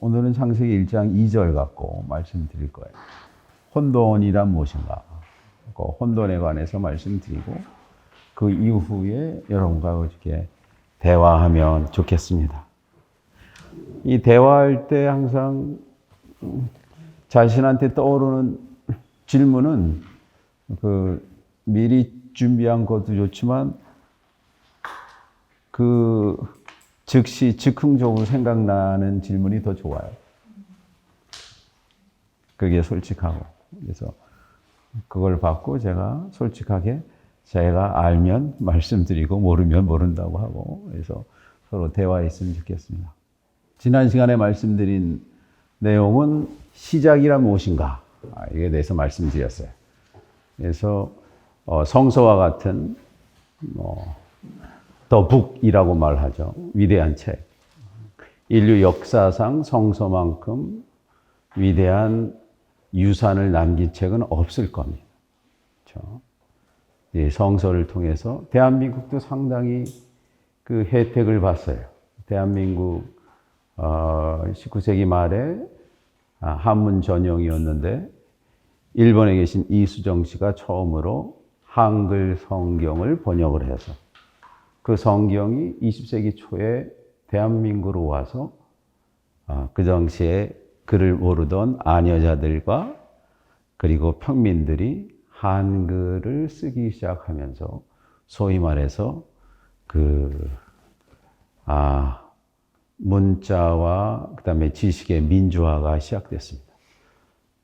오늘은 창세기 1장 2절 갖고 말씀드릴 거예요. 혼돈이란 무엇인가? 그 혼돈에 관해서 말씀드리고 그 이후에 여러분과 이렇게 대화하면 좋겠습니다. 이 대화할 때 항상 자신한테 떠오르는 질문은 미리 준비한 것도 좋지만 즉시 즉흥적으로 생각나는 질문이 더 좋아요. 그게 솔직하고. 그래서 그걸 받고 제가 솔직하게 제가 알면 말씀드리고 모르면 모른다고 하고 그래서 서로 대화했으면 좋겠습니다. 지난 시간에 말씀드린 내용은 시작이란 무엇인가 이에 대해서 말씀드렸어요. 그래서 성서와 같은 더 북이라고 말하죠. 위대한 책. 인류 역사상 성서만큼 위대한 유산을 남긴 책은 없을 겁니다. 그렇죠? 이 성서를 통해서 대한민국도 상당히 그 혜택을 봤어요. 대한민국 19세기 말에 한문 전형이었는데 일본에 계신 이수정 씨가 처음으로 한글 성경을 번역을 해서 그 성경이 20세기 초에 대한민국으로 와서 그 당시에 글을 모르던 아녀자들과 그리고 평민들이 한글을 쓰기 시작하면서 소위 말해서 문자와 그다음에 지식의 민주화가 시작됐습니다.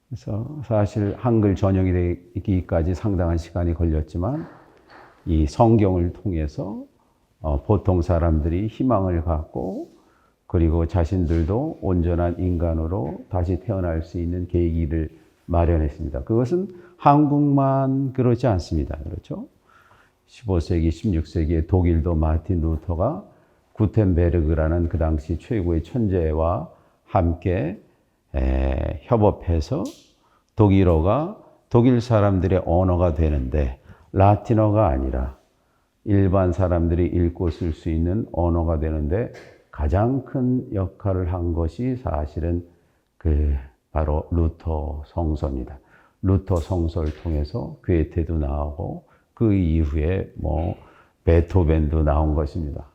그래서 사실 한글 전역이 되기까지 상당한 시간이 걸렸지만 이 성경을 통해서 보통 사람들이 희망을 갖고 그리고 자신들도 온전한 인간으로 다시 태어날 수 있는 계기를 마련했습니다. 그것은 한국만 그렇지 않습니다. 그렇죠? 15세기, 16세기에 독일도 마틴 루터가 구텐베르그라는 그 당시 최고의 천재와 함께 협업해서 독일어가 독일 사람들의 언어가 되는데 라틴어가 아니라 일반 사람들이 읽고 쓸 수 있는 언어가 되는데 가장 큰 역할을 한 것이 사실은 바로 루터 성서입니다. 루터 성서를 통해서 괴테도 나오고 그 이후에 베토벤도 나온 것입니다.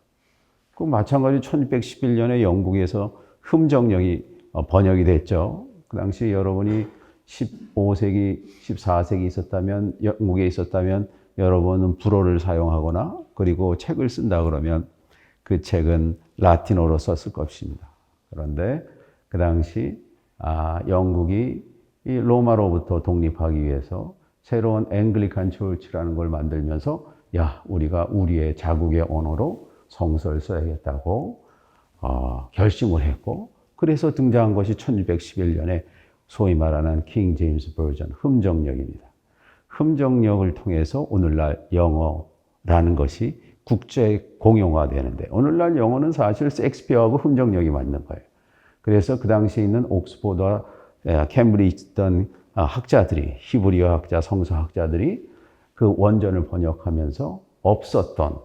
그 마찬가지로 1611년에 영국에서 흠정령이 번역이 됐죠. 그 당시 여러분이 15세기, 14세기 있었다면, 영국에 있었다면 여러분은 불어를 사용하거나 그리고 책을 쓴다 그러면 그 책은 라틴어로 썼을 것입니다. 그런데 그 당시 영국이 이 로마로부터 독립하기 위해서 새로운 앵글리칸 처치라는 걸 만들면서 우리가 우리의 자국의 언어로 성서를 써야겠다고 결심을 했고 그래서 등장한 것이 1611년에 소위 말하는 킹 제임스 버전 흠정령입니다. 흠정령을 통해서 오늘날 영어라는 것이 국제 공용화되는데 오늘날 영어는 사실 셰익스피어하고 흠정령이 맞는 거예요. 그래서 그 당시에 있는 옥스포드와 캠브리지 있던 학자들이 히브리어 학자, 성서학자들이 그 원전을 번역하면서 없었던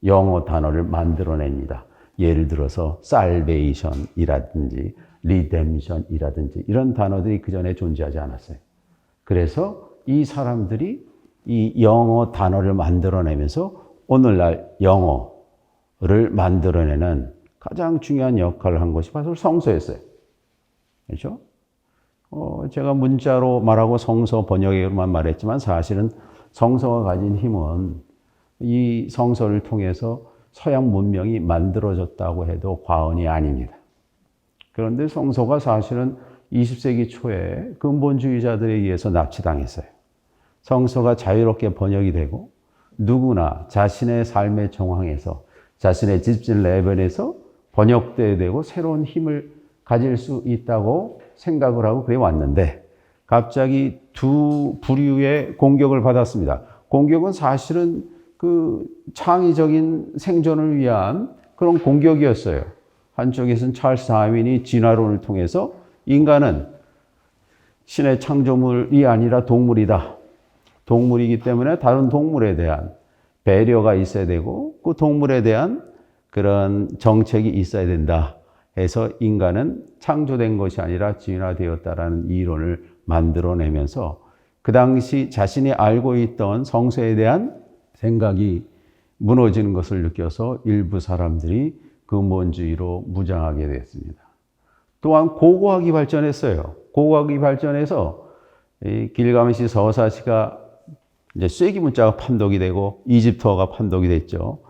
영어 단어를 만들어냅니다. 예를 들어서 salvation이라든지 redemption이라든지 이런 단어들이 그 전에 존재하지 않았어요. 그래서 이 사람들이 이 영어 단어를 만들어내면서 오늘날 영어를 만들어내는 가장 중요한 역할을 한 것이 바로 성서였어요. 그렇죠? 제가 문자로 말하고 성서 번역으로만 말했지만 사실은 성서가 가진 힘은 이 성서를 통해서 서양 문명이 만들어졌다고 해도 과언이 아닙니다. 그런데 성서가 사실은 20세기 초에 근본주의자들에 의해서 납치당했어요. 성서가 자유롭게 번역이 되고 누구나 자신의 삶의 정황에서 자신의 지침 레벨에서 번역돼야 되고 새로운 힘을 가질 수 있다고 생각을 하고 그래 왔는데 갑자기 두 부류의 공격을 받았습니다. 공격은 사실은 창의적인 생존을 위한 그런 공격이었어요. 한쪽에서는 찰스 다윈이 진화론을 통해서 인간은 신의 창조물이 아니라 동물이다. 동물이기 때문에 다른 동물에 대한 배려가 있어야 되고 그 동물에 대한 그런 정책이 있어야 된다 해서 인간은 창조된 것이 아니라 진화되었다라는 이론을 만들어내면서 그 당시 자신이 알고 있던 성서에 대한 생각이 무너지는 것을 느껴서 일부 사람들이 근본주의로 무장하게 됐습니다. 또한 고고학이 발전했어요. 고고학이 발전해서 이 길가메시 서사시가 이제 쐐기 문자가 판독이 되고 이집트어가 판독이 됐죠.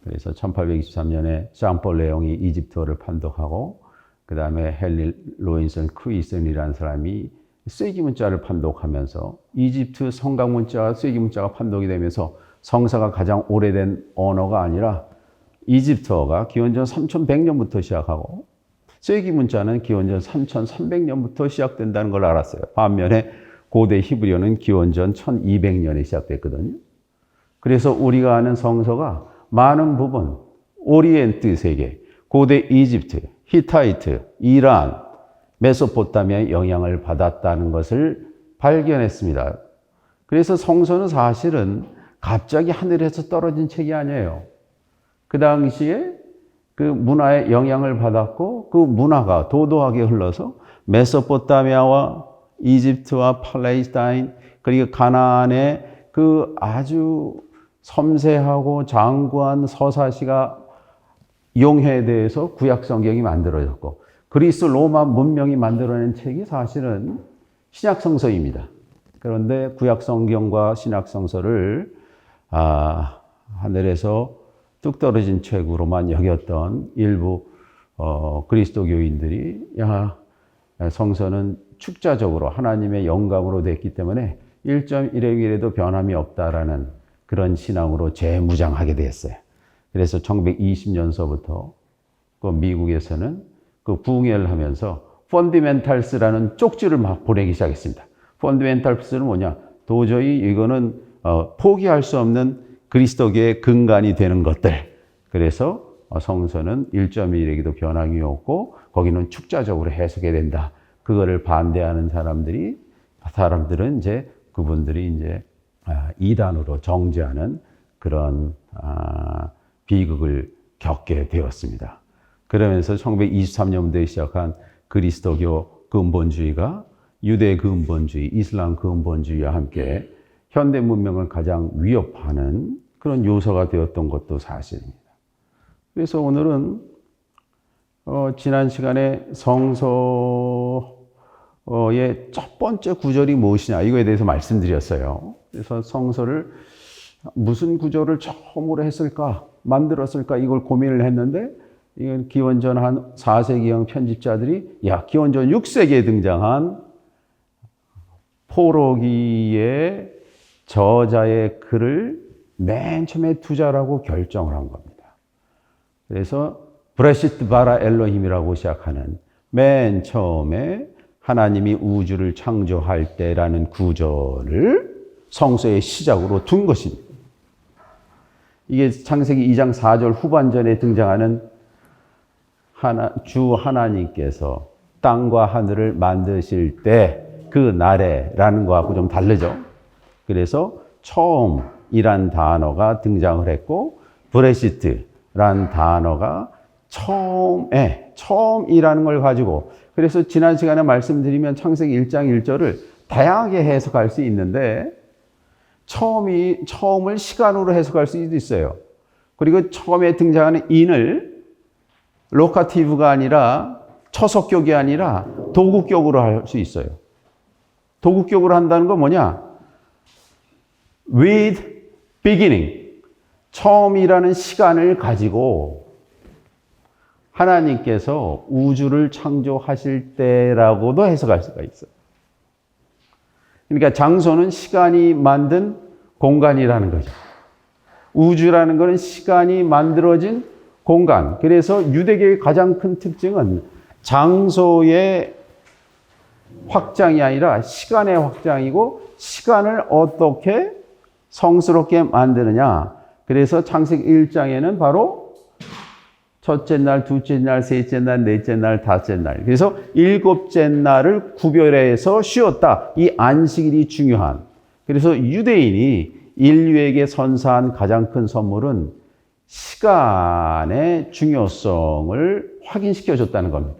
그래서 1823년에 샹폴 레옹이 이집트어를 판독하고 그 다음에 헨리 로인슨 크루이슨이라는 사람이 쐐기 문자를 판독하면서 이집트 성강 문자와 쐐기 문자가 판독이 되면서 성사가 가장 오래된 언어가 아니라 이집트어가 기원전 3100년부터 시작하고 쐐기 문자는 기원전 3300년부터 시작된다는 걸 알았어요. 반면에 고대 히브리어는 기원전 1200년에 시작됐거든요. 그래서 우리가 아는 성서가 많은 부분 오리엔트 세계, 고대 이집트, 히타이트, 이란, 메소포타미아의 영향을 받았다는 것을 발견했습니다. 그래서 성서는 사실은 갑자기 하늘에서 떨어진 책이 아니에요. 그 당시에 그 문화의 영향을 받았고 그 문화가 도도하게 흘러서 메소포타미아와 이집트와 팔레스타인 그리고 가나안의 그 아주 섬세하고 장구한 서사시가 용해에 대해서 구약 성경이 만들어졌고 그리스 로마 문명이 만들어낸 책이 사실은 신약 성서입니다. 그런데 구약 성경과 신약 성서를 하늘에서 뚝 떨어진 책으로만 여겼던 일부 그리스도교인들이 성서는 축자적으로 하나님의 영감으로 됐기 때문에 1.1획이라도 변함이 없다라는 그런 신앙으로 재무장하게 됐어요. 그래서 1920년서부터 그 미국에서는 그 부흥회를 하면서 펀디멘탈스라는 쪽지를 막 보내기 시작했습니다. 펀디멘탈스는 뭐냐? 도저히 이거는 포기할 수 없는 그리스도교의 근간이 되는 것들. 그래서 성서는 1.1획에도 변함이 없고 거기는 축자적으로 해석해야 된다. 그거를 반대하는 사람들은 이제 그분들이 이제 이단으로 정죄하는 그런 비극을 겪게 되었습니다. 그러면서 1923년도에 시작한 그리스도교 근본주의가 유대 근본주의, 이슬람 근본주의와 함께 현대 문명을 가장 위협하는 그런 요소가 되었던 것도 사실입니다. 그래서 오늘은 지난 시간에 성서의 첫 번째 구절이 무엇이냐 이거에 대해서 말씀드렸어요. 그래서 성서를 무슨 구절을 처음으로 했을까, 만들었을까 이걸 고민을 했는데 이건 기원전 한 4세기형 편집자들이 기원전 6세기에 등장한 포로기의 저자의 글을 맨 처음에 투자라고 결정을 한 겁니다. 그래서 브레시트 바라 엘로힘이라고 시작하는 맨 처음에 하나님이 우주를 창조할 때라는 구절을 성서의 시작으로 둔 것입니다. 이게 창세기 2장 4절 후반전에 등장하는 주 하나님께서 땅과 하늘을 만드실 때 그 날에라는 거하고 좀 다르죠. 그래서 처음이란 단어가 등장을 했고 브레시트란 단어가 처음이라는 걸 가지고 그래서 지난 시간에 말씀드리면 창세기 1장 1절을 다양하게 해석할 수 있는데 처음을 시간으로 해석할 수도 있어요. 그리고 처음에 등장하는 인을 로카티브가 아니라 처속격이 아니라 도구격으로 할 수 있어요. 도구격으로 한다는 건 뭐냐? with beginning. 처음이라는 시간을 가지고 하나님께서 우주를 창조하실 때라고도 해석할 수가 있어요. 그러니까 장소는 시간이 만든 공간이라는 거죠. 우주라는 것은 시간이 만들어진 공간. 그래서 유대교의 가장 큰 특징은 장소의 확장이 아니라 시간의 확장이고 시간을 어떻게 성스럽게 만드느냐. 그래서 창세기 1장에는 바로 첫째 날, 둘째 날, 셋째 날, 넷째 날, 다섯째 날. 그래서 일곱째 날을 구별해서 쉬었다. 이 안식일이 중요한. 그래서 유대인이 인류에게 선사한 가장 큰 선물은 시간의 중요성을 확인시켜 줬다는 겁니다.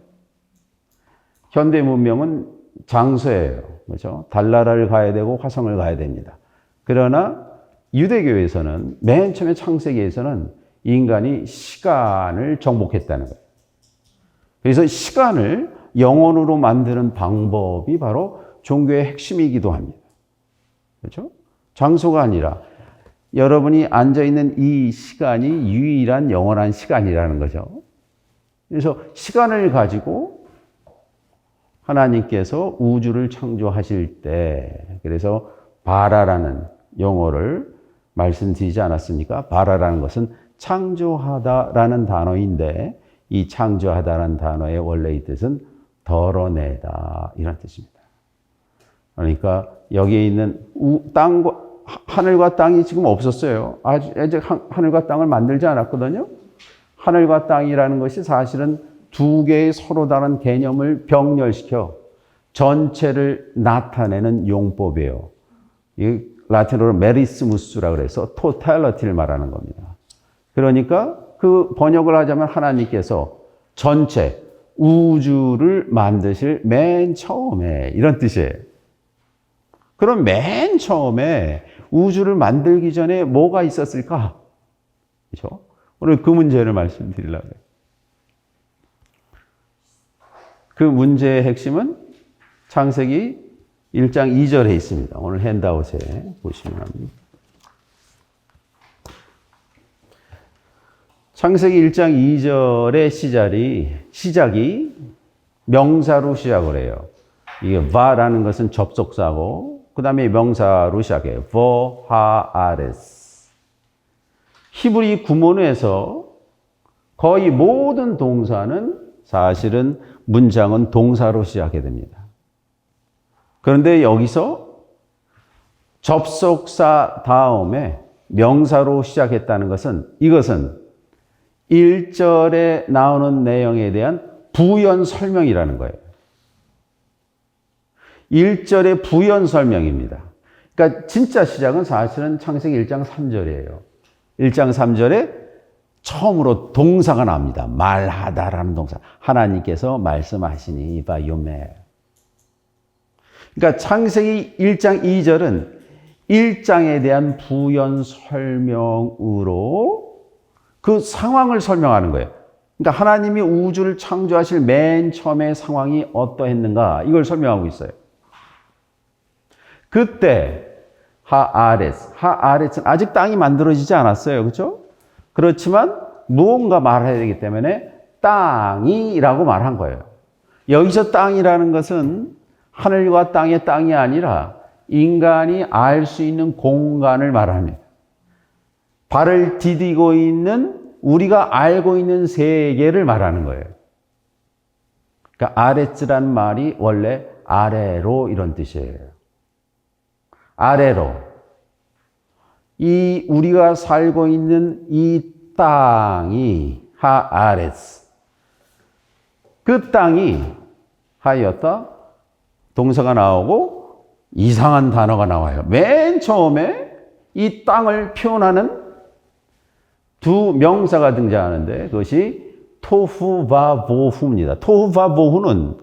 현대 문명은 장소예요. 그렇죠? 달나라를 가야 되고 화성을 가야 됩니다. 그러나 유대교에서는 맨 처음에 창세기에서는 인간이 시간을 정복했다는 거예요. 그래서 시간을 영원으로 만드는 방법이 바로 종교의 핵심이기도 합니다. 그렇죠? 장소가 아니라 여러분이 앉아있는 이 시간이 유일한 영원한 시간이라는 거죠. 그래서 시간을 가지고 하나님께서 우주를 창조하실 때, 그래서 바라라는 용어를 말씀드리지 않았습니까? 바라라는 것은 창조하다라는 단어인데, 이 창조하다라는 단어의 원래의 뜻은 덜어내다, 이런 뜻입니다. 그러니까 여기에 있는 땅과 하늘과 땅이 지금 없었어요. 아직 하늘과 땅을 만들지 않았거든요. 하늘과 땅이라는 것이 사실은 두 개의 서로 다른 개념을 병렬시켜 전체를 나타내는 용법이에요. 이 라틴어로 메리스무스라 그래서 토탈리티를 말하는 겁니다. 그러니까 그 번역을 하자면 하나님께서 전체 우주를 만드실 맨 처음에, 이런 뜻이에요. 그럼 맨 처음에 우주를 만들기 전에 뭐가 있었을까? 그렇죠? 오늘 그 문제를 말씀드리려고 해요. 그 문제의 핵심은 창세기 1장 2절에 있습니다. 오늘 핸드아웃에 보시면 합니다. 창세기 1장 2절의 시작이 명사로 시작을 해요. 이게 바라는 것은 접속사고, 그 다음에 명사로 시작해요. 보하아레스. 히브리 구문에서 거의 모든 동사는 사실은 문장은 동사로 시작하게 됩니다. 그런데 여기서 접속사 다음에 명사로 시작했다는 것은, 이것은 1절에 나오는 내용에 대한 부연 설명이라는 거예요. 1절의 부연 설명입니다. 그러니까 진짜 시작은 사실은 창세기 1장 3절이에요. 1장 3절에 처음으로 동사가 나옵니다. 말하다라는 동사. 하나님께서 말씀하시니 바요메. 그러니까 창세기 1장 2절은 1장에 대한 부연 설명으로 그 상황을 설명하는 거예요. 그러니까 하나님이 우주를 창조하실 맨 처음의 상황이 어떠했는가, 이걸 설명하고 있어요. 그때 하아렛은 아직 땅이 만들어지지 않았어요. 그렇죠? 그렇지만 무언가 말해야 되기 때문에 땅이라고 말한 거예요. 여기서 땅이라는 것은 하늘과 땅의 땅이 아니라 인간이 알 수 있는 공간을 말합니다. 발을 디디고 있는 우리가 알고 있는 세계를 말하는 거예요. 그러니까 아레츠란 말이 원래 아래로 이런 뜻이에요. 아래로. 이 우리가 살고 있는 이 땅이 하아레스. 그 땅이 하였다. 동사가 나오고 이상한 단어가 나와요. 맨 처음에 이 땅을 표현하는 두 명사가 등장하는데 그것이 토후바보후입니다. 토후바보후는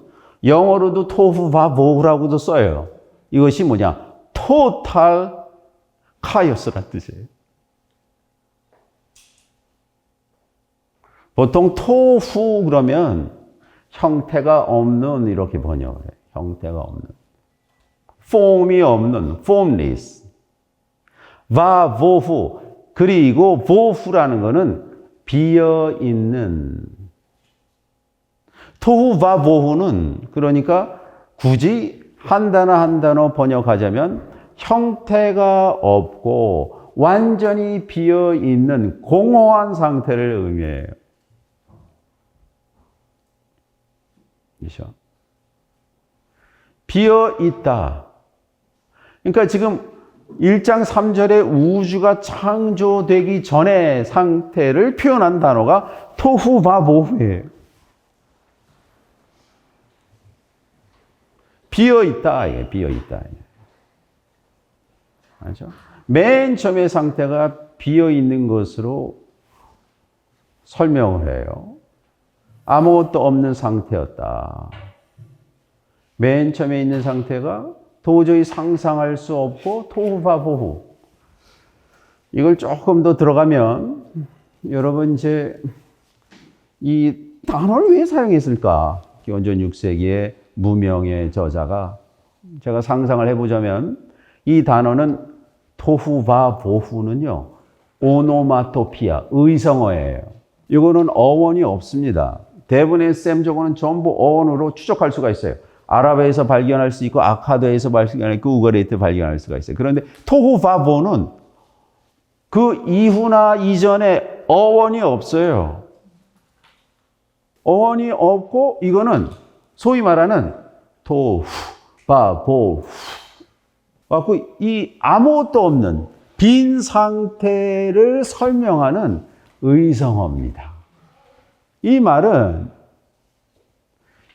영어로도 토후바보후라고도 써요. 이것이 뭐냐? 토탈 카오스란 뜻이에요. 보통 토후 그러면 형태가 없는 이렇게 번역을 해요. 형태가 없는. 폼이 없는, formless. 바보후. 그리고 보후라는 것은 비어있는. 토후바보후는 그러니까 굳이 한 단어 한 단어 번역하자면 형태가 없고 완전히 비어있는 공허한 상태를 의미해요. 그렇죠? 비어있다. 그러니까 지금 1장 3절에 우주가 창조되기 전의 상태를 표현한 단어가 토후바보후예요. 비어있다. 예, 비어있다. 맞죠? 맨 처음의 상태가 비어있는 것으로 설명을 해요. 아무것도 없는 상태였다. 맨 처음에 있는 상태가 도저히 상상할 수 없고 토후바보후. 이걸 조금 더 들어가면 여러분 이제 이 단어를 왜 사용했을까? 기원전 6세기의 무명의 저자가 제가 상상을 해보자면 이 단어는 토후바보후는요 오노마토피아, 의성어예요. 이거는 어원이 없습니다. 대부분의 셈조어는 전부 어원으로 추적할 수가 있어요. 아랍에서 발견할 수 있고 아카드에서 발견할 수 있고 우가리트 발견할 수가 있어요. 그런데 토후바보는 그 이후나 이전에 어원이 없어요. 어원이 없고 이거는 소위 말하는 토후바보후 갖고 이 아무것도 없는 빈 상태를 설명하는 의성어입니다. 이 말은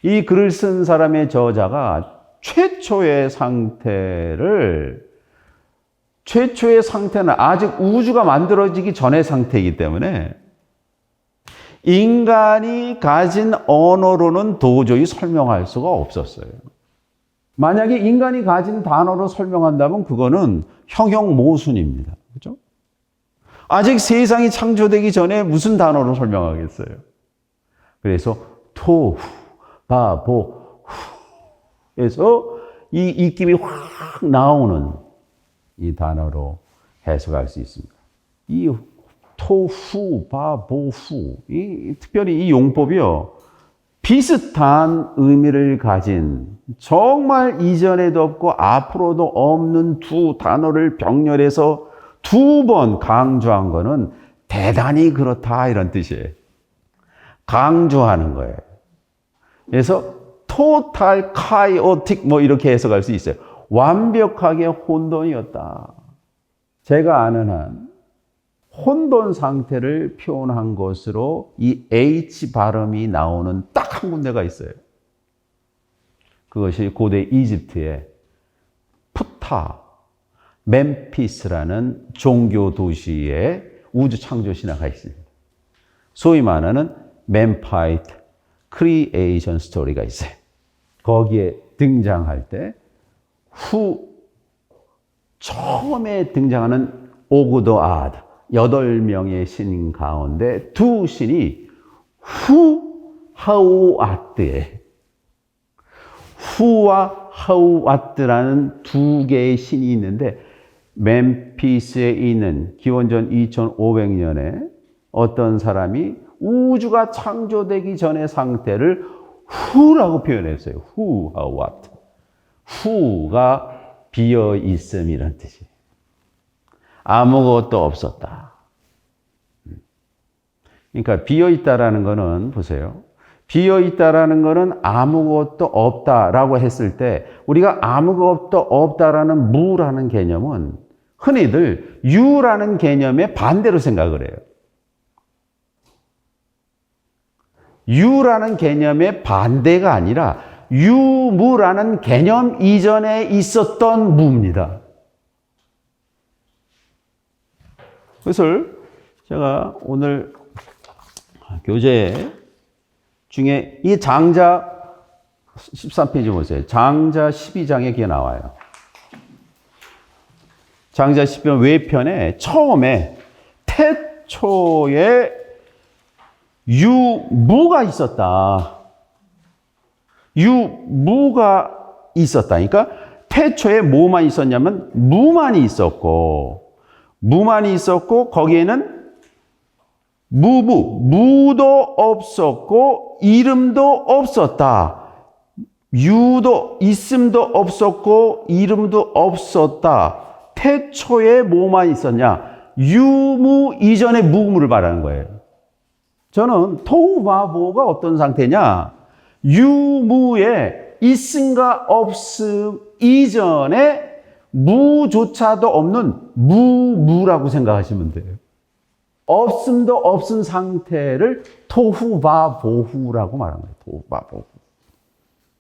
이 글을 쓴 사람의 저자가 최초의 상태는 아직 우주가 만들어지기 전의 상태이기 때문에 인간이 가진 언어로는 도저히 설명할 수가 없었어요. 만약에 인간이 가진 단어로 설명한다면 그거는 형용모순입니다. 그렇죠? 아직 세상이 창조되기 전에 무슨 단어로 설명하겠어요? 그래서 토후, 바보, 후에서 이 입김이 확 나오는 이 단어로 해석할 수 있습니다. 이 토후, 바보, 후, 특별히 이 용법이요. 비슷한 의미를 가진 정말 이전에도 없고 앞으로도 없는 두 단어를 병렬해서 두 번 강조한 거는 대단히 그렇다 이런 뜻이에요. 강조하는 거예요. 그래서 토탈 카이오틱 뭐 이렇게 해석할 수 있어요. 완벽하게 혼돈이었다. 제가 아는 한 혼돈 상태를 표현한 것으로 이 H 발음이 나오는 딱 한 군데가 있어요. 그것이 고대 이집트의 푸타, 멤피스라는 종교 도시의 우주 창조 신화가 있습니다. 소위 말하는 멤파이트 크리에이션 스토리가 있어요. 거기에 등장할 때 처음에 등장하는 오그도아드 8명의 신 가운데 두 신이 하우아트에 후와 하우아트라는 두 개의 신이 있는데 멤피스에 있는 기원전 2500년에 어떤 사람이 우주가 창조되기 전의 상태를 후라고 표현했어요. 하우아트. 후가 비어 있음이란 뜻이에요. 아무것도 없었다. 그러니까 비어 있다라는 거는 보세요. 비어 있다라는 거는 아무것도 없다라고 했을 때 우리가 아무것도 없다라는 무라는 개념은 흔히들 유라는 개념의 반대로 생각을 해요. 유라는 개념의 반대가 아니라 유무라는 개념 이전에 있었던 무입니다. 그것을 제가 오늘 교재 중에 이 장자 13페이지 보세요. 장자 12장에 그게 나와요. 장자 12편 외편에 처음에 태초에 유무가 있었다. 유무가 있었다. 그러니까 태초에 뭐만 있었냐면 무만이 있었고 거기에는 무도 없었고 이름도 없었다. 유도 있음도 없었고 이름도 없었다. 태초에 뭐만 있었냐? 유무 이전의 무무를 말하는 거예요. 저는 토후바보가 어떤 상태냐? 유무의 있음과 없음 이전에 무조차도 없는 무라고 생각하시면 돼요. 없음도 없은 상태를 토후바보후라고 말하는 거예요. 토후바보후.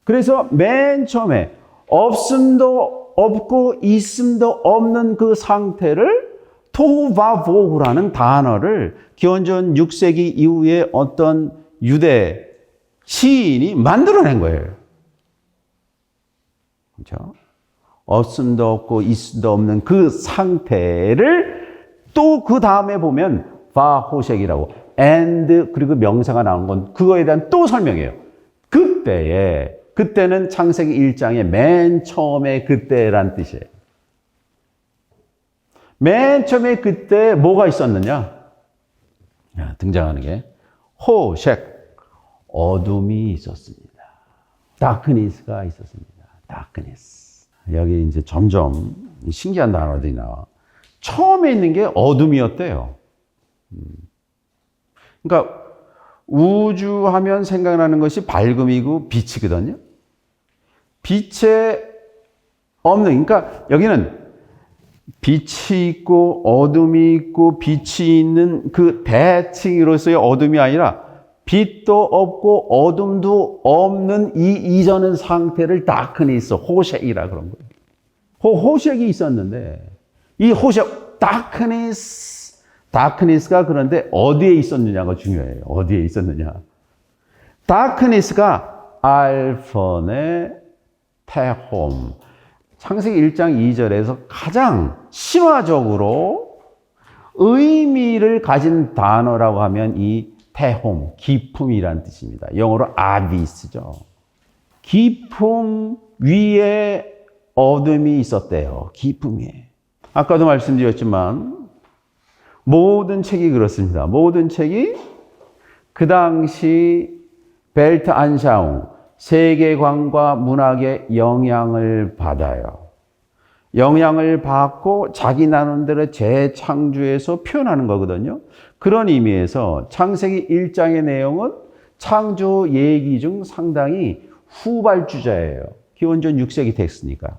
그래서 맨 처음에 없음도 없고 있음도 없는 그 상태를 토후바보후라는 단어를 기원전 6세기 이후에 어떤 유대 시인이 만들어낸 거예요. 그렇죠? 없음도 없고 있음도 없는 그 상태를 또 그 다음에 보면 바호색이라고 and 그리고 명사가 나온 건 그거에 대한 또 설명이에요. 그때는 창세기 1장의 맨 처음에 그때란 뜻이에요. 맨 처음에 그때 뭐가 있었느냐? 등장하는 게 호색, 어둠이 있었습니다. 다크니스가 있었습니다. 다크니스. 여기 이제 점점 신기한 단어들이 나와. 처음에 있는 게 어둠이었대요. 그러니까 우주 하면 생각나는 것이 밝음이고 빛이거든요. 빛에 없는, 그러니까 여기는 빛이 있고 어둠이 있고 빛이 있는 그 대칭으로서의 어둠이 아니라 빛도 없고 어둠도 없는 이 이전의 상태를 다크니스, 호색이라 그런 거예요. 호색이 있었는데 이 호색, 다크니스가 그런데 어디에 있었느냐가 중요해요. 어디에 있었느냐. 다크니스가 알폰의 태홈. 창세기 1장 2절에서 가장 신화적으로 의미를 가진 단어라고 하면 이 태홈, 기품이라는 뜻입니다. 영어로 아비스죠. 기품 위에 어둠이 있었대요. 기품 위에. 아까도 말씀드렸지만 모든 책이 그렇습니다. 모든 책이 그 당시 벨트 안샤웅, 세계관과 문학의 영향을 받아요. 영향을 받고 자기 나름대로 재창조해서 표현하는 거거든요. 그런 의미에서 창세기 1장의 내용은 창조 얘기 중 상당히 후발주자예요. 기원전 6세기 텍스트니까.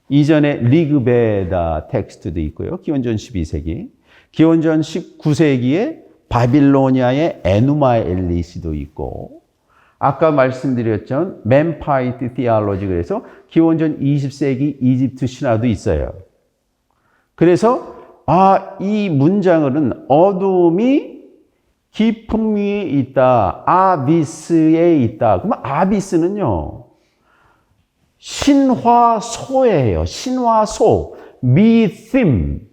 이전에 리그베다 텍스트도 있고요. 기원전 12세기. 기원전 19세기에 바빌로니아의 에누마 엘리시도 있고, 아까 말씀드렸던 멤파이트 티알로지, 그래서 기원전 20세기 이집트 신화도 있어요. 그래서 이 문장은 어둠이 깊음 위에 있다, 아비스에 있다. 그러면 아비스는요, 신화소예요. 신화소, 미팀.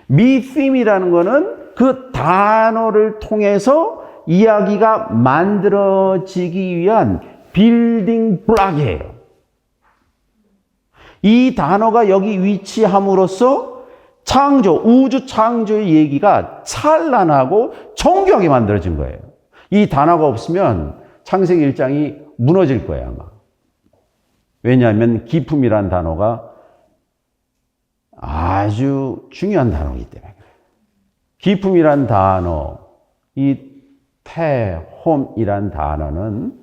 미팀이라는 거는 그 단어를 통해서 이야기가 만들어지기 위한 빌딩 블록이에요. 이 단어가 여기 위치함으로써 우주 창조의 얘기가 찬란하고 정교하게 만들어진 거예요. 이 단어가 없으면 창세기 1장이 무너질 거예요, 아마. 왜냐하면 기품이라는 단어가 아주 중요한 단어이기 때문에 그래요. 기품이란 단어, 이 태홈이란 단어는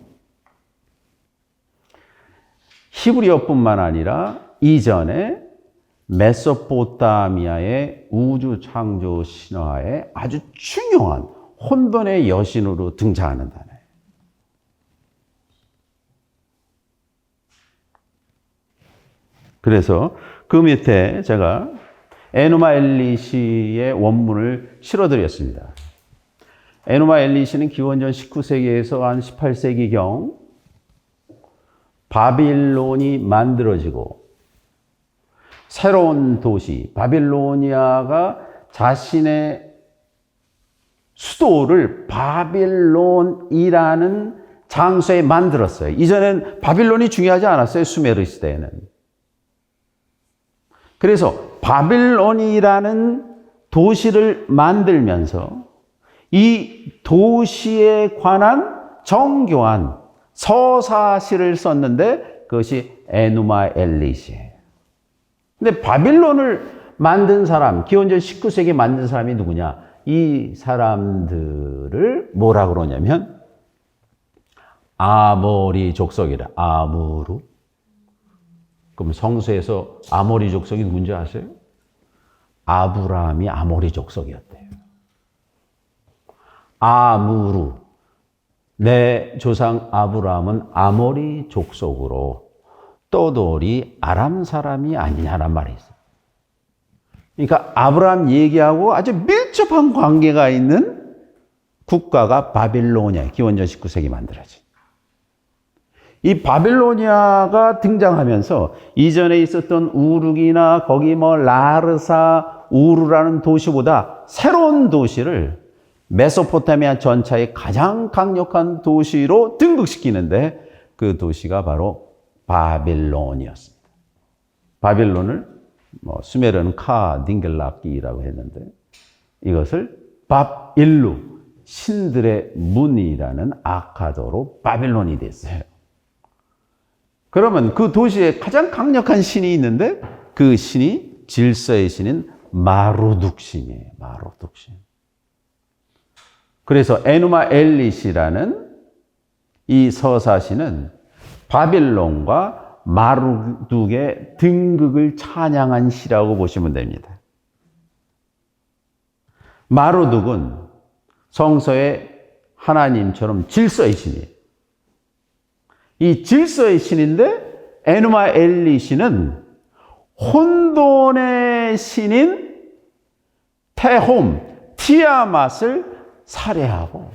히브리어뿐만 아니라 이전에 메소포타미아의 우주 창조 신화에 아주 중요한 혼돈의 여신으로 등장하는 단어예요. 그래서 그 밑에 제가 에누마 엘리시의 원문을 실어드렸습니다. 에누마 엘리시는 기원전 19세기에서 한 18세기경 바빌론이 만들어지고 새로운 도시 바빌로니아가 자신의 수도를 바빌론이라는 장소에 만들었어요. 이전엔 바빌론이 중요하지 않았어요. 수메르 시대에는. 그래서 바빌론이라는 도시를 만들면서 이 도시에 관한 정교한 서사시를 썼는데 그것이 에누마 엘리시예요. 근데 바빌론을 만든 사람, 기원전 19세기에 만든 사람이 누구냐? 이 사람들을 뭐라 그러냐면 아모리 족속이라. 아무르. 그럼 성서에서 아모리 족속이 누군지 아세요? 아브라함이 아모리 족속이었대요. 아무르. 내 조상 아브라함은 아모리 족속으로 떠돌이 아람 사람이 아니냐란 말이 있어요. 그러니까 아브라함 얘기하고 아주 밀접한 관계가 있는 국가가 바빌로니아, 기원전 19세기 만들어진. 이 바빌로니아가 등장하면서 이전에 있었던 우르기나 거기 뭐 라르사, 우르라는 도시보다 새로운 도시를 메소포타미아 전차의 가장 강력한 도시로 등극시키는데 그 도시가 바로 바빌론이었습니다. 바빌론을 수메르는 카 딩글라키라고 했는데 이것을 밥일루, 신들의 문이라는 아카도로 바빌론이 됐어요. 그러면 그 도시에 가장 강력한 신이 있는데 그 신이 질서의 신인 마루둑 신이에요. 마루둑 신. 그래서 에누마 엘리시라는 이 서사시는 바빌론과 마루둑의 등극을 찬양한 시라고 보시면 됩니다. 마루둑은 성서의 하나님처럼 질서의 신이에요. 이 질서의 신인데 에누마 엘리시는 혼돈의 신인 테홈, 티아맛을 살해하고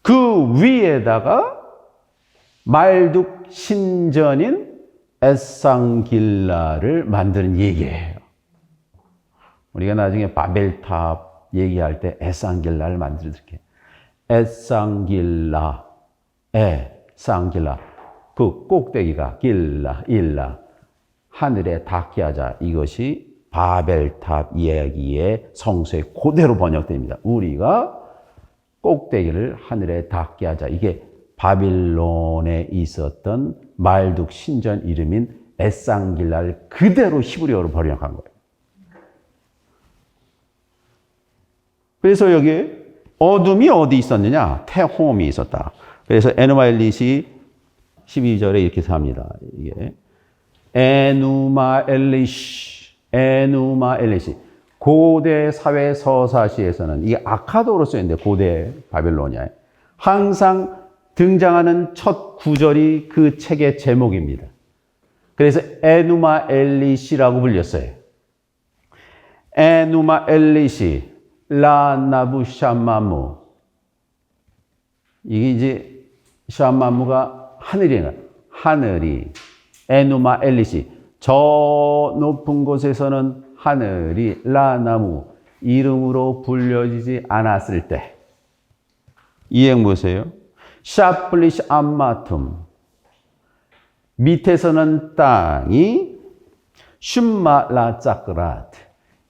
그 위에다가 말둑 신전인 에상길라를 만드는 얘기예요. 우리가 나중에 바벨탑 얘기할 때 에상길라를 만들어드릴게요. 에상길라, 그 꼭대기가 길라, 일라, 하늘에 닿게 하자. 이것이 바벨탑 이야기의 성서에 그대로 번역됩니다. 우리가 꼭대기를 하늘에 닿게 하자. 이게 바빌론에 있었던 말둑 신전 이름인 에상길라를 그대로 히브리어로 번역한 거예요. 그래서 여기 어둠이 어디 있었느냐? 테홈이 있었다. 그래서 에누마 엘리시 12절에 이렇게 삽니다. 이게 에누마 엘리시. 고대 사회 서사시에서는 이게 아카도로 쓰였는데 고대 바빌로니아에 항상 등장하는 첫 구절이 그 책의 제목입니다. 그래서 에누마 엘리시라고 불렸어요. 에누마 엘리시 라나부 샤마무. 이게 이제 샤마무가 하늘이에요. 하늘이 에누마 엘리시. 저 높은 곳에서는 하늘이 라나무 이름으로 불려지지 않았을 때 이행 보세요. 샤플리시 암마툼 밑에서는 땅이 슌마 라짜크라트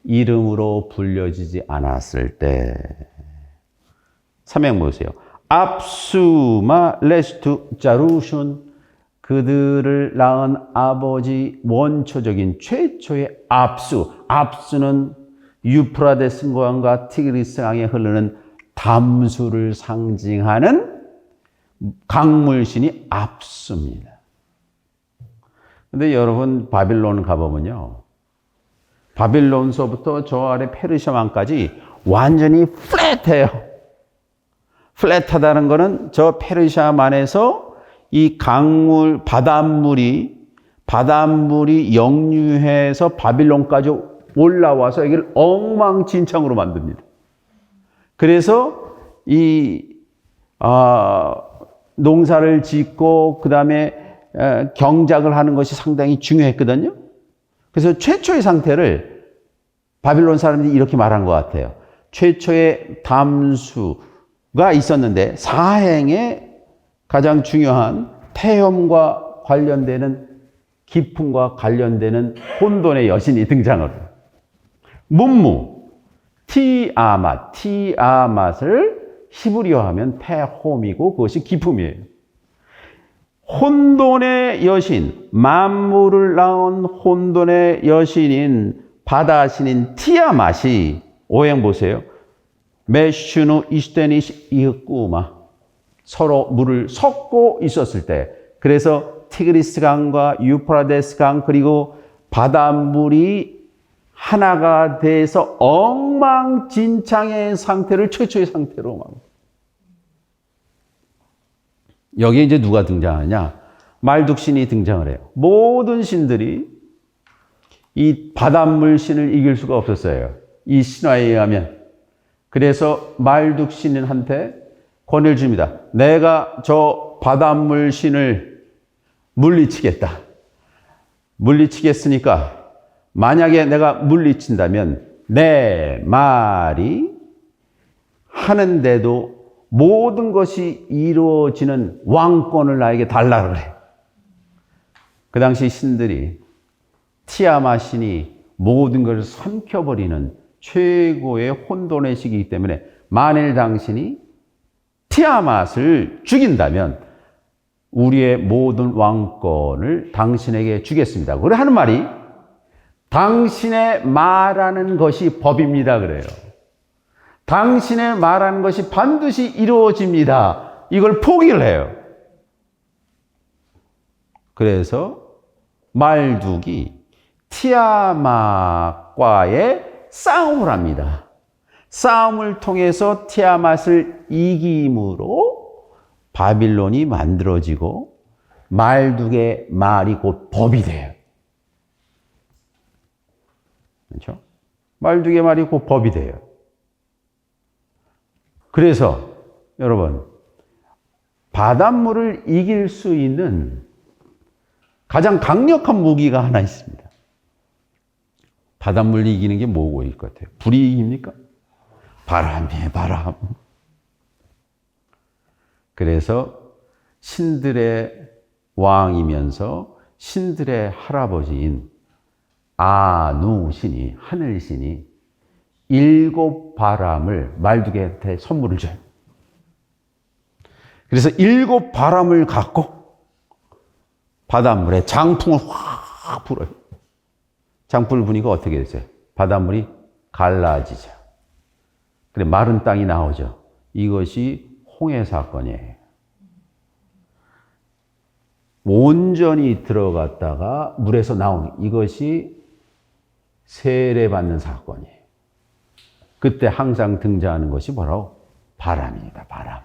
이름으로 불려지지 않았을 때 삼행 보세요. 압수마 레스투 자루슌 그들을 낳은 아버지 원초적인 최초의 압수는 유프라데스 강과 티그리스 강에 흐르는 담수를 상징하는 강물신이 압수입니다. 근데 여러분 바빌론 가보면요. 바빌론서부터 저 아래 페르시아만까지 완전히 플랫해요. 플랫하다는 것은 저 페르시아만에서 이 강물, 바닷물이 역류해서 바빌론까지 올라와서 여기를 엉망진창으로 만듭니다. 그래서 농사를 짓고 그 다음에 경작을 하는 것이 상당히 중요했거든요. 그래서 최초의 상태를 바빌론 사람들이 이렇게 말한 것 같아요. 최초의 담수가 있었는데 사행에 가장 중요한 태염과 관련되는 기품과 관련되는 혼돈의 여신이 등장을 해요. 문무, 티아맛을 히브리어하면 테홈이고 그것이 기품이에요. 혼돈의 여신, 만물을 낳은 혼돈의 여신인 바다신인 티아맛이 오행 보세요. 메슈누 이스테니시 이흑구마 서로 물을 섞고 있었을 때 그래서 티그리스 강과 유프라데스 강 그리고 바닷물이 하나가 돼서 엉망진창의 상태를 최초의 상태로 막. 여기에 이제 누가 등장하냐? 말둑신이 등장을 해요. 모든 신들이 이 바닷물 신을 이길 수가 없었어요. 이 신화에 의하면 그래서 말둑 신한테 권위를 줍니다. 내가 저 바닷물 신을 물리치겠다. 물리치겠으니까 만약에 내가 물리친다면 내 말이 하는데도 모든 것이 이루어지는 왕권을 나에게 달라 그래. 그 당시 신들이 티아마 신이 모든 것을 삼켜버리는 최고의 혼돈의 시기이기 때문에 만일 당신이 티아맛을 죽인다면 우리의 모든 왕권을 당신에게 주겠습니다. 그래 하는 말이 당신의 말하는 것이 법입니다. 그래요. 당신의 말하는 것이 반드시 이루어집니다. 이걸 포기를 해요. 그래서 말둑이 티아맛과의 싸움을 합니다. 싸움을 통해서 티아맛을 이김으로 바빌론이 만들어지고 말둑의 말이 곧 법이 돼요. 그렇죠? 말둑의 말이 곧 법이 돼요. 그래서 여러분, 바닷물을 이길 수 있는 가장 강력한 무기가 하나 있습니다. 바닷물 이기는 게 뭐일 것 같아요? 불이 이깁니까? 바람이에요, 바람. 그래서 신들의 왕이면서 신들의 할아버지인 아누 신이, 하늘 신이 7 바람을 말둑이한테 선물을 줘요. 그래서 7 바람을 갖고 바닷물에 장풍을 확 불어요. 장풍을 부니까 어떻게 됐어요? 바닷물이 갈라지죠. 그래, 마른 땅이 나오죠. 이것이 홍해 사건이에요. 온전히 들어갔다가 물에서 나오는 이것이 세례받는 사건이에요. 그때 항상 등장하는 것이 뭐라고? 바람입니다. 바람.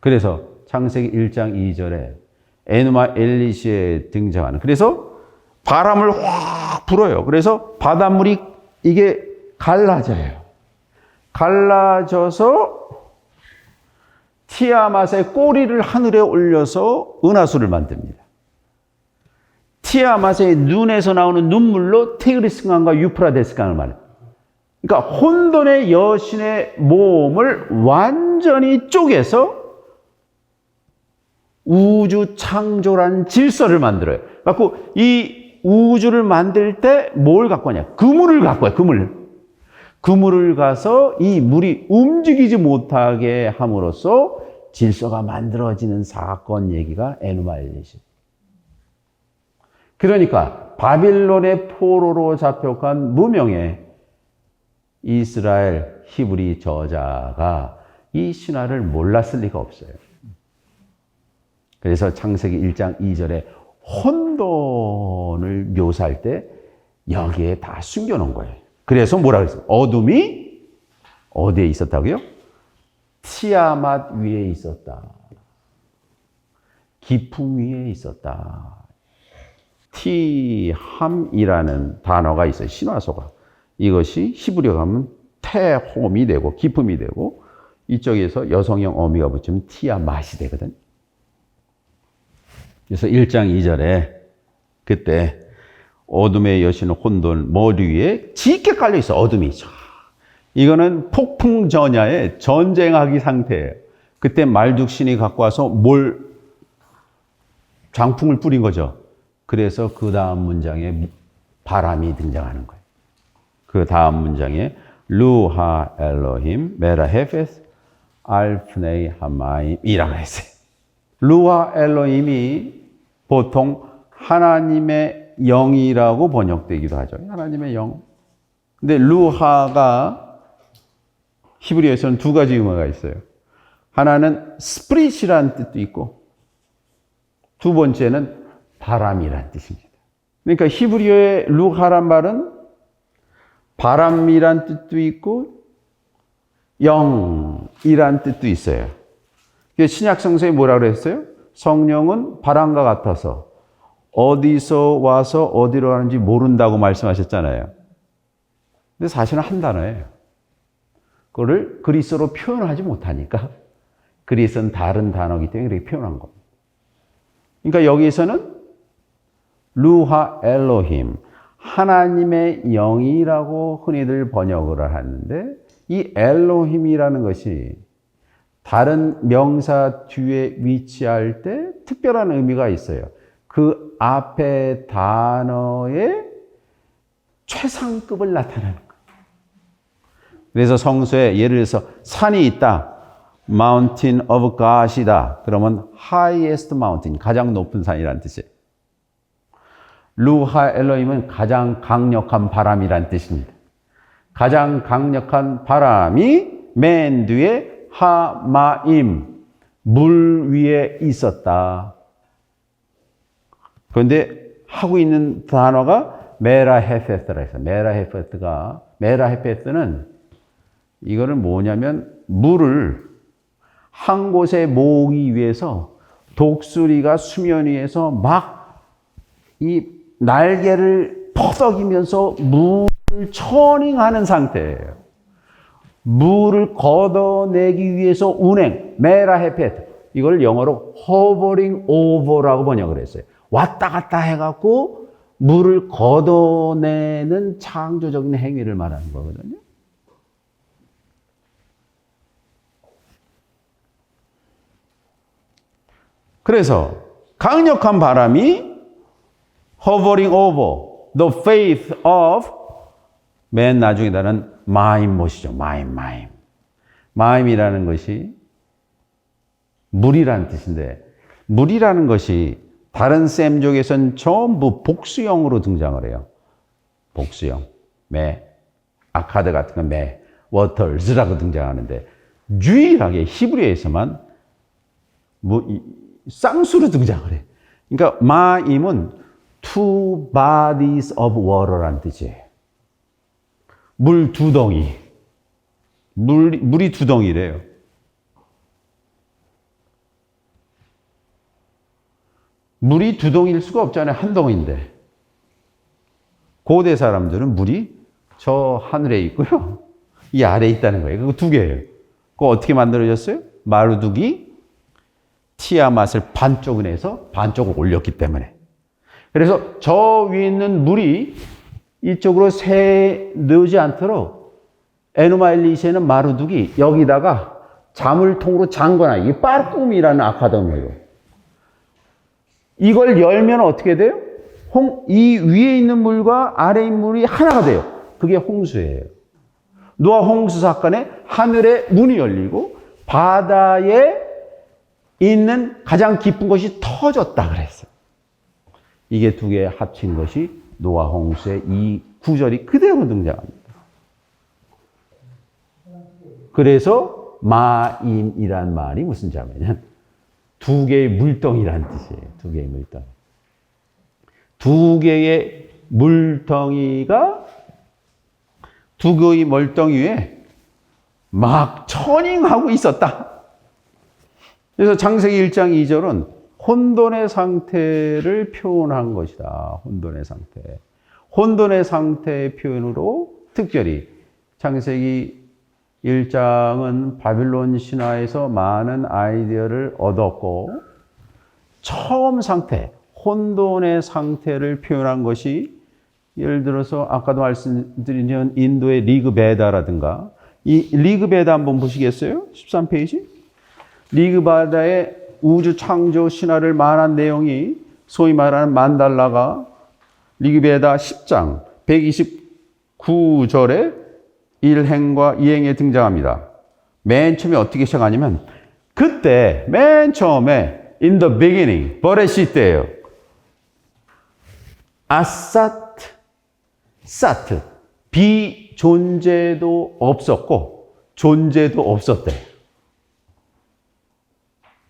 그래서 창세기 1장 2절에 에누마 엘리시에 등장하는, 그래서 바람을 확 불어요. 그래서 바닷물이 이게 갈라져요. 갈라져서 티아맛의 꼬리를 하늘에 올려서 은하수를 만듭니다. 티아맛의 눈에서 나오는 눈물로 티그리스강과 유프라데스강을 말해요. 그러니까 혼돈의 여신의 몸을 완전히 쪼개서 우주 창조라는 질서를 만들어요. 그래서 이 우주를 만들 때 뭘 갖고 왔냐? 그물을 갖고 와요. 그물. 그물을 가서 이 물이 움직이지 못하게 함으로써 질서가 만들어지는 사건 얘기가 에누마 엘리시. 그러니까 바빌론의 포로로 잡혀간 무명의 이스라엘 히브리 저자가 이 신화를 몰랐을 리가 없어요. 그래서 창세기 1장 2절에 혼돈을 묘사할 때 여기에 다 숨겨놓은 거예요. 그래서 뭐라 그랬어요? 어둠이 어디에 있었다고요? 티아맛 위에 있었다. 깊음 위에 있었다. 티함이라는 단어가 있어요. 신화소가. 이것이 히브리어 가면 태홈이 되고 깊음이 되고 이쪽에서 여성형 어미가 붙이면 티아맛이 되거든. 그래서 1장 2절에 그때 어둠의 여신 혼돈 머리 위에 짙게 깔려 있어. 어둠이. 이거는 폭풍 전야의 전쟁하기 상태예요. 그때 말둑신이 갖고 와서 장풍을 뿌린 거죠. 그래서 그 다음 문장에 바람이 등장하는 거예요. 그 다음 문장에 루하 엘로힘 메라헤페스 알프네이 하마임이라고 했어요. 루하 엘로힘이 보통 하나님의 영이라고 번역되기도 하죠. 하나님의 영. 근데 루하가 히브리어에서는 2가지 의미가 있어요. 하나는 스프릿이라는 뜻도 있고 두 번째는 바람이라는 뜻입니다. 그러니까 히브리어의 루하란 말은 바람이란 뜻도 있고 영이란 뜻도 있어요. 신약 성서에 뭐라고 그랬어요? 성령은 바람과 같아서 어디서 와서 어디로 가는지 모른다고 말씀하셨잖아요. 근데 사실은 한 단어예요. 거를 그리스어로 표현하지 못하니까 그리스어는 다른 단어이기 때문에 그렇게 표현한 겁니다. 그러니까 여기서는 루하 엘로힘, 하나님의 영이라고 흔히들 번역을 하는데 이 엘로힘이라는 것이 다른 명사 뒤에 위치할 때 특별한 의미가 있어요. 그 앞에 단어의 최상급을 나타내는 거예요. 그래서 성서에 예를 들어서 산이 있다. Mountain of God이다. 그러면 highest mountain, 가장 높은 산이라는 뜻이에요. 루하 엘로힘은 가장 강력한 바람이라는 뜻입니다. 가장 강력한 바람이 맨 뒤에 하마임, 물 위에 있었다. 그런데 하고 있는 단어가 메라헤페스라 해서 메라헤페스는 이거는 뭐냐면 물을 한 곳에 모으기 위해서 독수리가 수면 위에서 막 이 날개를 퍼덕이면서 물을 처닝하는 상태예요. 물을 걷어내기 위해서 운행, 메라헤페트. 이걸 영어로 hovering over라고 번역을 했어요. 왔다 갔다 해갖고 물을 걷어내는 창조적인 행위를 말하는 거거든요. 그래서 강력한 바람이 hovering over the faith of 맨 나중에다는 마임못이죠. 마임이라는 것이 물이라는 뜻인데 물이라는 것이 다른 셈족에서는 전부 복수형으로 등장을 해요. 복수형. 아카드 같은 건 워터즈라고 등장하는데 유일하게 히브리어에서만 쌍수로 등장을 해. 그러니까 마임은 two bodies of water라는 뜻이에요. 물 두 덩이. 물이 두 덩이래요. 물이 두 덩이일 수가 없잖아요. 한 덩이인데. 고대 사람들은 물이 저 하늘에 있고요. 이 아래에 있다는 거예요. 그거 두 개예요. 그거 어떻게 만들어졌어요? 마루둑이 티아맛을 반쪽을 내서 반쪽을 올렸기 때문에. 그래서 저 위에 있는 물이 이쪽으로 새놓지 않도록 에누마일리시에는 마루둑이 여기다가 자물통으로 잠궈놔요. 이게 빠르꿈이라는 아카데미예요. 이걸 열면 어떻게 돼요? 이 위에 있는 물과 아래에 있는 물이 하나가 돼요. 그게 홍수예요. 노아 홍수 사건에 하늘에 문이 열리고 바다에 있는 가장 깊은 것이 터졌다 그랬어요. 이게 두 개 합친 것이 노아 홍수의 이 구절이 그대로 등장합니다. 그래서 마임이란 말이 무슨 자매냐면 두 개의 물덩이라는 뜻이에요. 두 개의 물덩이. 두 개의 물덩이가 두 개의 물덩이 위에 막 처닝하고 있었다. 그래서 창세기 1장 2절은 혼돈의 상태를 표현한 것이다. 혼돈의 상태. 혼돈의 상태의 표현으로 특별히 창세기 1장은 바빌론 신화에서 많은 아이디어를 얻었고 처음 상태, 혼돈의 상태를 표현한 것이 예를 들어서 아까도 말씀드린 인도의 리그베다라든가 이 리그베다 한번 보시겠어요? 13페이지. 리그베다의 우주 창조 신화를 말한 내용이 소위 말하는 만달라가 리그베다 10장 129절에 1행과 2행에 등장합니다. 맨 처음에 어떻게 시작하냐면 그때 맨 처음에 in the beginning 버레시 때예요. 사트 비존재도 없었고 존재도 없었대.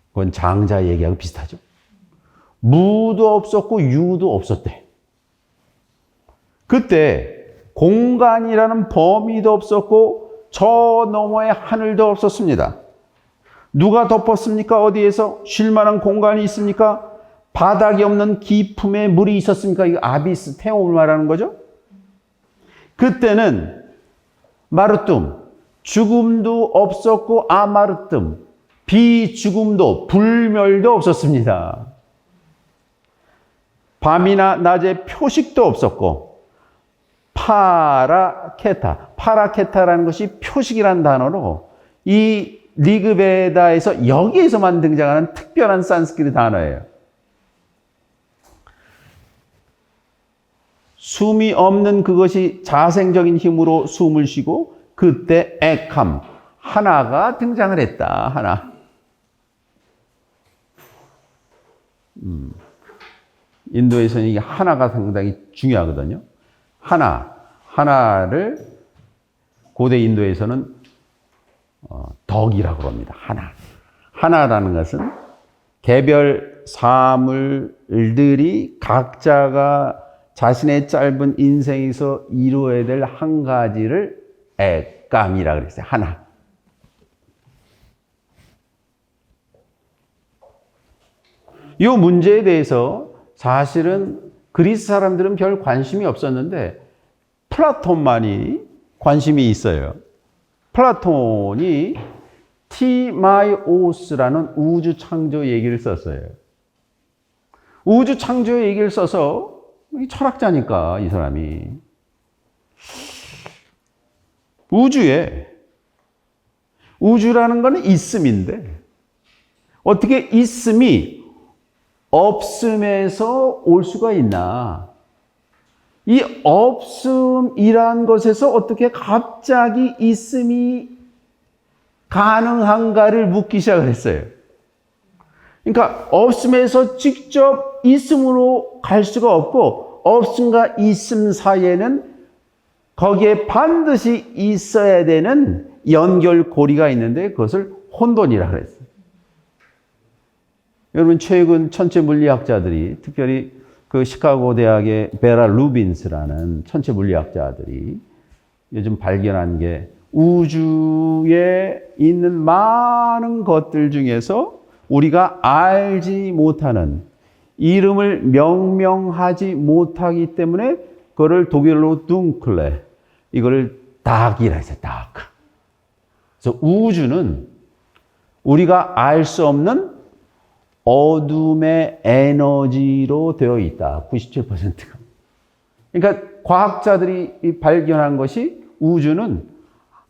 그건 장자 얘기하고 비슷하죠. 무도 없었고 유도 없었대. 그때 공간이라는 범위도 없었고 저 너머의 하늘도 없었습니다. 누가 덮었습니까? 어디에서? 쉴 만한 공간이 있습니까? 바닥이 없는 깊음의 물이 있었습니까? 이거 아비스, 태움을 말하는 거죠. 그때는 마르툼, 죽음도 없었고 아마르뜸, 비죽음도 불멸도 없었습니다. 밤이나 낮에 표식도 없었고 파라케타라는 것이 표식이라는 단어로 이 리그베다에서 여기에서만 등장하는 특별한 산스크리트 단어예요. 숨이 없는 그것이 자생적인 힘으로 숨을 쉬고 그때 에캄, 하나가 등장을 했다. 하나. 인도에서는 이게 하나가 상당히 중요하거든요. 하나를 고대 인도에서는 덕이라고 합니다. 하나라는 것은 개별 사물들이 각자가 자신의 짧은 인생에서 이루어야 될 한 가지를 에감이라고 그랬어요. 하나. 이 문제에 대해서 사실은 그리스 사람들은 별 관심이 없었는데 플라톤만이 관심이 있어요. 플라톤이 티마이오스라는 우주 창조 얘기를 썼어요. 우주 창조 얘기를 써서 철학자니까 이 사람이 우주라는 건 있음인데 어떻게 있음이 없음에서 올 수가 있나? 이 없음이란 것에서 어떻게 갑자기 있음이 가능한가를 묻기 시작을 했어요. 그러니까 없음에서 직접 있음으로 갈 수가 없고 없음과 있음 사이에는 거기에 반드시 있어야 되는 연결고리가 있는데 그것을 혼돈이라 그랬어요. 여러분 최근 천체 물리학자들이 특별히 그 시카고 대학의 베라 루빈스라는 천체 물리학자들이 요즘 발견한 게 우주에 있는 많은 것들 중에서 우리가 알지 못하는 이름을 명명하지 못하기 때문에 그거를 독일어로 둥클레 이거를 닥이라 했어요. 닥. 그래서 우주는 우리가 알 수 없는 어둠의 에너지로 되어 있다. 97%가. 그러니까 과학자들이 발견한 것이 우주는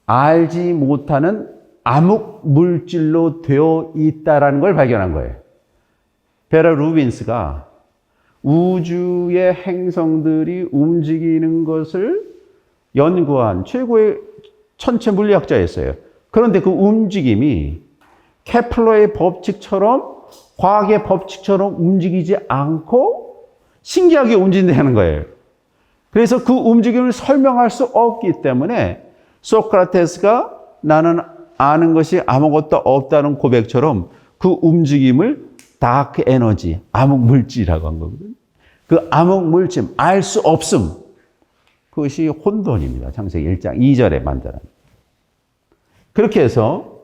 알지 못하는 암흑 물질로 되어 있다라는 걸 발견한 거예요. 베라 루빈스가 우주의 행성들이 움직이는 것을 연구한 최고의 천체 물리학자였어요. 그런데 그 움직임이 케플러의 법칙처럼 과학의 법칙처럼 움직이지 않고 신기하게 움직인다는 거예요. 그래서 그 움직임을 설명할 수 없기 때문에 소크라테스가 나는 아는 것이 아무것도 없다는 고백처럼 그 움직임을 다크 에너지, 암흑 물질이라고 한 거거든요. 그 암흑 물질, 알 수 없음. 그것이 혼돈입니다. 창세기 1장 2절에 만드는. 그렇게 해서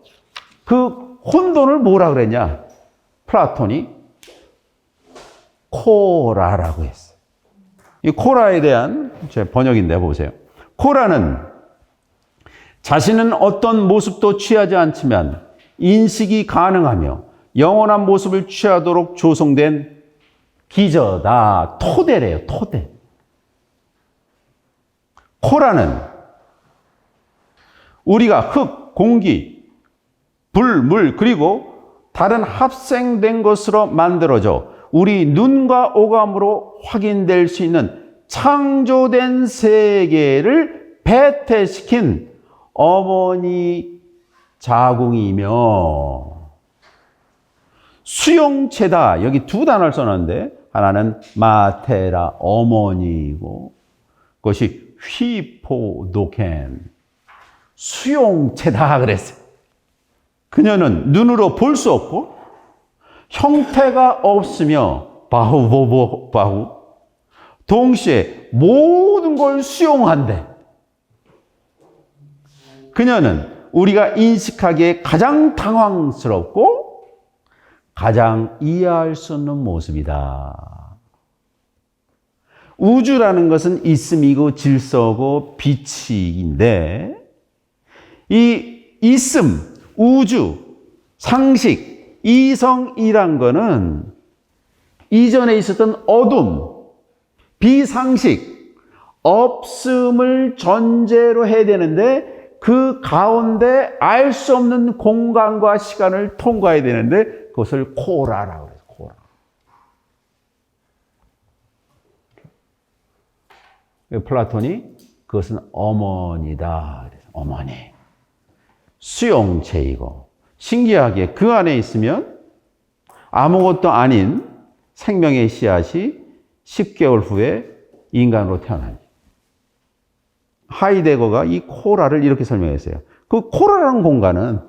그 혼돈을 뭐라 그랬냐? 플라톤이 코라라고 했어요. 이 코라에 대한 제 번역인데 보세요. 코라는 자신은 어떤 모습도 취하지 않지만 인식이 가능하며 영원한 모습을 취하도록 조성된 기저다. 토대래요. 토대. 코라는 우리가 흙, 공기, 불, 물 그리고 다른 합생된 것으로 만들어져 우리 눈과 오감으로 확인될 수 있는 창조된 세계를 배태시킨 어머니 자궁이며 수용체다. 여기 두 단어를 써놨는데 하나는 마테라 어머니이고 그것이 휘포도켄 수용체다 그랬어요. 그녀는 눈으로 볼 수 없고 형태가 없으며 바후 동시에 모든 걸 수용한대. 그녀는 우리가 인식하기에 가장 당황스럽고 가장 이해할 수 없는 모습이다. 우주라는 것은 있음이고 질서고 빛인데 이 있음, 우주, 상식, 이성이란 거는 이전에 있었던 어둠, 비상식, 없음을 전제로 해야 되는데 그 가운데 알 수 없는 공간과 시간을 통과해야 되는데 그것을 코라라고 그래요. 코라. 플라톤이 그것은 어머니다. 어머니. 수용체이고 신기하게 그 안에 있으면 아무것도 아닌 생명의 씨앗이 10개월 후에 인간으로 태어나니. 하이데거가 이 코라를 이렇게 설명했어요. 그 코라라는 공간은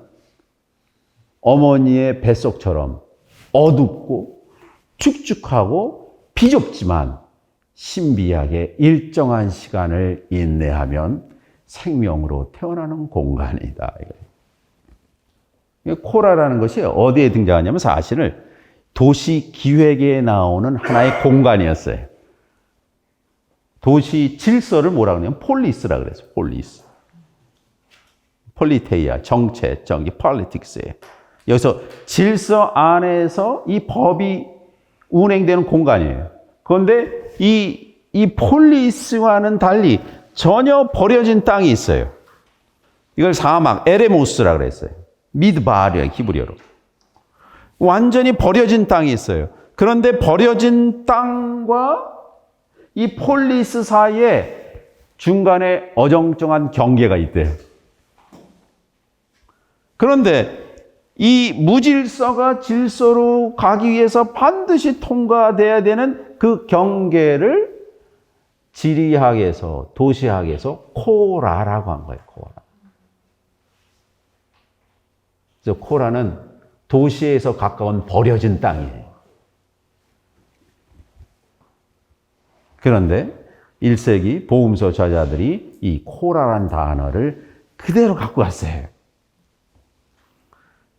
어머니의 뱃속처럼 어둡고 축축하고 비좁지만 신비하게 일정한 시간을 인내하면 생명으로 태어나는 공간이다. 코라라는 것이 어디에 등장하냐면 사실은 도시 기획에 나오는 하나의 공간이었어요. 도시 질서를 뭐라 그러냐면 폴리스라 그랬어요. 폴리스. 폴리테이아, 정체, 정기, 폴리틱스예요. 여기서 질서 안에서 이 법이 운행되는 공간이에요. 그런데 이 폴리스와는 달리 전혀 버려진 땅이 있어요. 이걸 사막, 에레모스라 그랬어요. 미드바리아, 히브리어로. 완전히 버려진 땅이 있어요. 그런데 버려진 땅과 이 폴리스 사이에 중간에 어정쩡한 경계가 있대요. 그런데 이 무질서가 질서로 가기 위해서 반드시 통과돼야 되는 그 경계를 지리학에서, 도시학에서 코라라고 한 거예요. 코라. 그래서 코라는 도시에서 가까운 버려진 땅이에요. 그런데 1세기 복음서 저자들이 이 코라란 단어를 그대로 갖고 왔어요.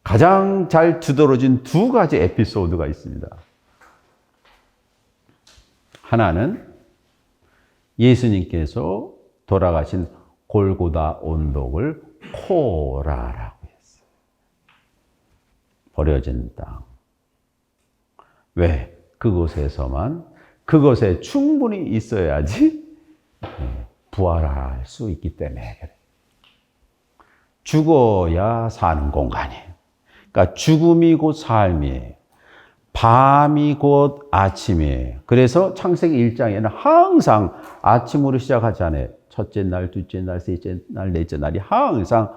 가장 잘 두드러진 두 가지 에피소드가 있습니다. 하나는 예수님께서 돌아가신 골고다 언덕을 코라라고 했어요. 버려진 땅. 왜? 그것에 충분히 있어야지 부활할 수 있기 때문에 그래요. 죽어야 사는 공간이에요. 그러니까 죽음이 곧 삶이에요. 밤이 곧 아침이에요. 그래서 창세기 1장에는 항상 아침으로 시작하잖아요. 첫째 날, 둘째 날, 셋째 날, 넷째 날이 항상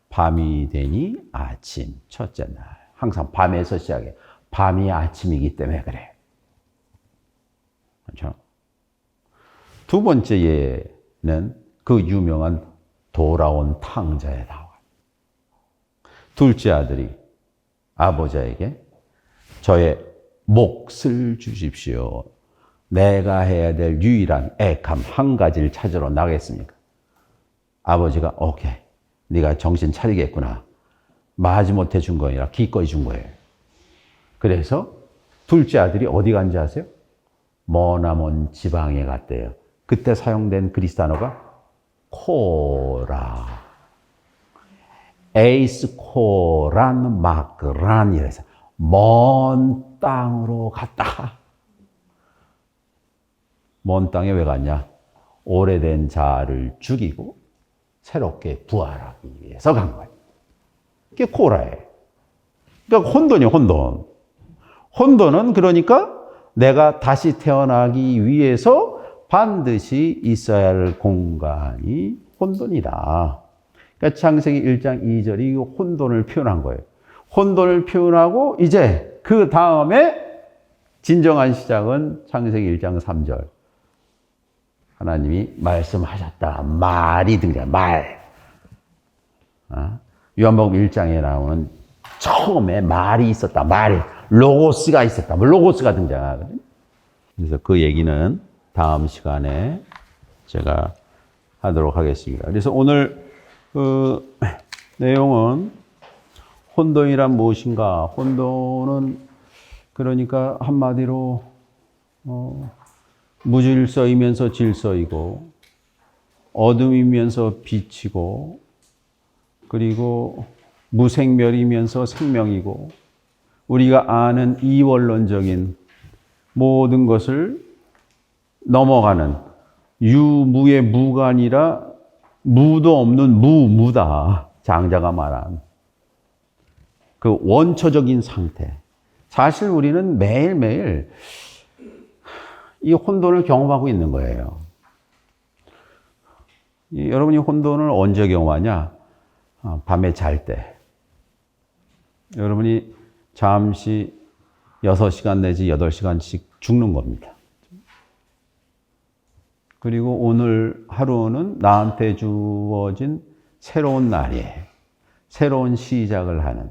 밤이 되니 아침, 첫째 날. 항상 밤에서 시작해요. 밤이 아침이기 때문에 그래요. 그렇죠? 두 번째 예는 그 유명한 돌아온 탕자에 나와요. 둘째 아들이 아버지에게 저의 몫을 주십시오. 내가 해야 될 유일한 액함 한 가지를 찾으러 나가겠습니까? 아버지가 오케이, 네가 정신 차리겠구나. 마지못해 준 거야 아니라 기꺼이 준 거예요. 그래서 둘째 아들이 어디 간지 아세요? 머나먼 지방에 갔대요. 그때 사용된 그리스 단어가 코라. 에이스 코란 마크란 이래서 먼 땅으로 갔다. 먼 땅에 왜 갔냐? 오래된 자를 죽이고 새롭게 부활하기 위해서 간 거예요. 그게 코라예요. 그러니까 혼돈이에요, 혼돈. 혼돈은 그러니까 내가 다시 태어나기 위해서 반드시 있어야 할 공간이 혼돈이다. 그러니까 창세기 1장 2절이 혼돈을 표현한 거예요. 혼돈을 표현하고 이제 그 다음에 진정한 시작은 창세기 1장 3절. 하나님이 말씀하셨다. 말이 등장. 말. 요한복음 1장에 나오는 처음에 말이 있었다. 말. 로고스가 있었다. 로고스가 등장하거든요. 그래서 그 얘기는 다음 시간에 제가 하도록 하겠습니다. 그래서 오늘 그 내용은 혼돈이란 무엇인가? 혼돈은 그러니까 한마디로 무질서이면서 질서이고 어둠이면서 빛이고 그리고 무생멸이면서 생명이고 우리가 아는 이원론적인 모든 것을 넘어가는 유무의 무가 아니라 무도 없는 무다. 장자가 말한 그 원초적인 상태. 사실 우리는 매일매일 이 혼돈을 경험하고 있는 거예요. 여러분이 혼돈을 언제 경험하냐? 밤에 잘 때. 여러분이 잠시 6시간 내지 8시간씩 죽는 겁니다. 그리고 오늘 하루는 나한테 주어진 새로운 날이에요. 새로운 시작을 하는.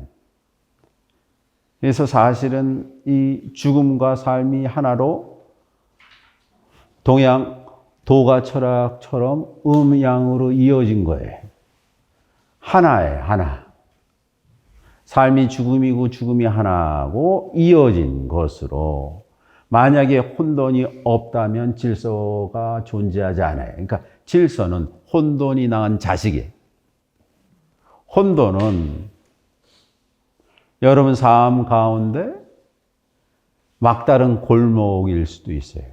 그래서 사실은 이 죽음과 삶이 하나로 동양 도가 철학처럼 음양으로 이어진 거예요. 하나예요, 하나. 삶이 죽음이고 죽음이 하나고 이어진 것으로 만약에 혼돈이 없다면 질서가 존재하지 않아요. 그러니까 질서는 혼돈이 낳은 자식이에요. 혼돈은 여러분 삶 가운데 막다른 골목일 수도 있어요.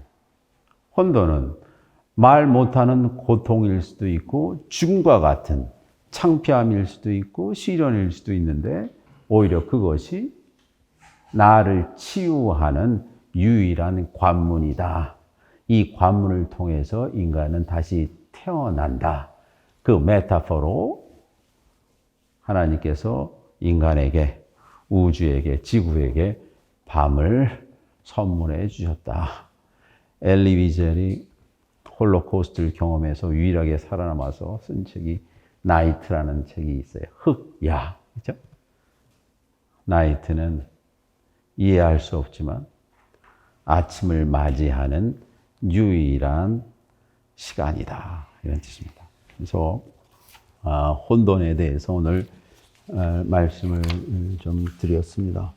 혼돈은 말 못하는 고통일 수도 있고 죽음과 같은 창피함일 수도 있고 시련일 수도 있는데 오히려 그것이 나를 치유하는 유일한 관문이다. 이 관문을 통해서 인간은 다시 태어난다. 그 메타포로 하나님께서 인간에게, 우주에게, 지구에게 밤을 선물해 주셨다. 엘리 위젤이 홀로코스트를 경험해서 유일하게 살아남아서 쓴 책이 나이트라는 책이 있어요. 흑야. 그렇죠? 나이트는 이해할 수 없지만 아침을 맞이하는 유일한 시간이다. 이런 뜻입니다. 그래서 혼돈에 대해서 오늘 말씀을 좀 드렸습니다.